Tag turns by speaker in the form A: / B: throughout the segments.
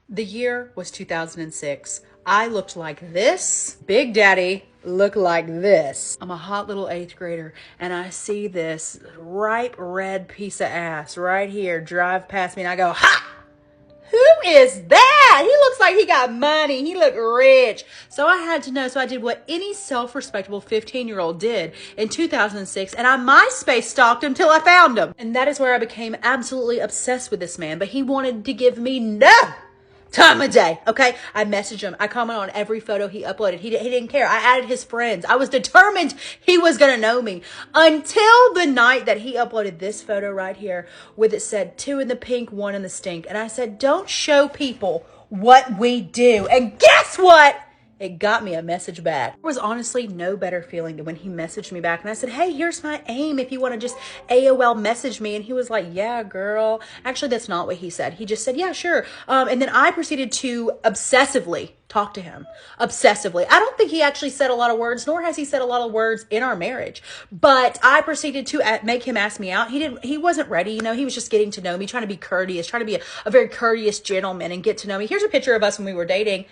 A: The year was 2006. I looked like this. Big Daddy looked like this. I'm a hot little 8th grader, and I see this ripe red piece of ass right here drive past me, and I go, ha! Who is that? He looks like he got money. He looked rich. So I had to know. So I did what any self-respectable 15-year-old did in 2006. And I MySpace stalked him till I found him. And that is where I became absolutely obsessed with this man. But he wanted to give me no time of day. Okay. I messaged him. I commented on every photo he uploaded. He didn't care. I added his friends. I was determined he was going to know me until the night that he uploaded this photo right here with it said 2 in the pink, 1 in the stink. And I said, don't show people what we do. And guess what? It got me a message back. There was honestly no better feeling than when he messaged me back and I said, hey, here's my AIM if you want to just AOL message me. And he was like, yeah, girl. Actually, that's not what he said. He just said, yeah, sure. And then I proceeded to obsessively talk to him. Obsessively. I don't think he actually said a lot of words, nor has he said a lot of words in our marriage. But I proceeded to make him ask me out. He wasn't ready. You know, he was just getting to know me, trying to be courteous, trying to be a very courteous gentleman and get to know me. Here's a picture of us when we were dating.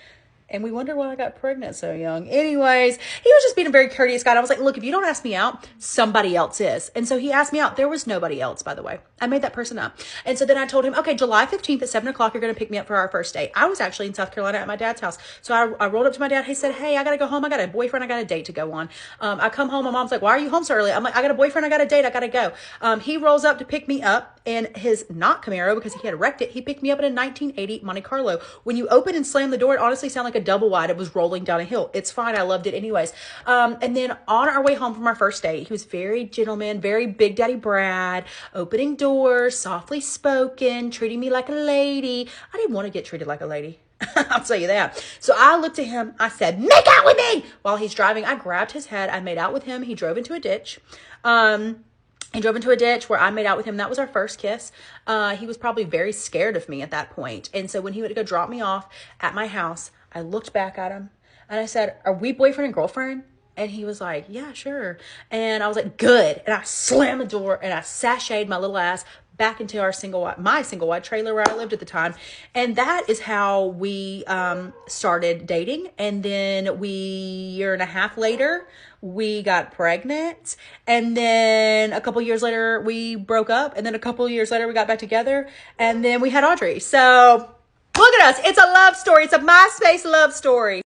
A: And we wonder why I got pregnant so young. Anyways, he was just being a very courteous guy. And I was like, look, if you don't ask me out, somebody else is. And so he asked me out. There was nobody else, by the way. I made that person up. And so then I told him, okay, July 15th at 7 o'clock, you're going to pick me up for our first date. I was actually in South Carolina at my dad's house. So I rolled up to my dad. He said, hey, I got to go home. I got a boyfriend. I got a date to go on. I come home. My mom's like, why are you home so early? I'm like, I got a boyfriend. I got a date. I got to go. He rolls up to pick me up in his not Camaro because he had wrecked it. He picked me up in a 1980 Monte Carlo. When you open and slam the door, it honestly sounded like a double wide. It was rolling down a hill. It's fine. I loved it anyways. And then on our way home from our first date, he was very gentleman, very Big Daddy Brad, opening doors, softly spoken, treating me like a lady. I didn't want to get treated like a lady. I'll tell you that. So I looked at him. I said, make out with me while he's driving. I grabbed his head. I made out with him. He drove into a ditch. He drove into a ditch where I made out with him. That was our first kiss. He was probably very scared of me at that point. And so when he went to go drop me off at my house, I looked back at him and I said, are we boyfriend and girlfriend? And he was like, yeah, sure. And I was like, good. And I slammed the door and I sashayed my little ass back into my single wide trailer where I lived at the time. And that is how we started dating. And then year and a half later, we got pregnant. And then a couple years later, we broke up. And then a couple years later, we got back together. And then we had Audrey. So look at us. It's a love story. It's a MySpace love story.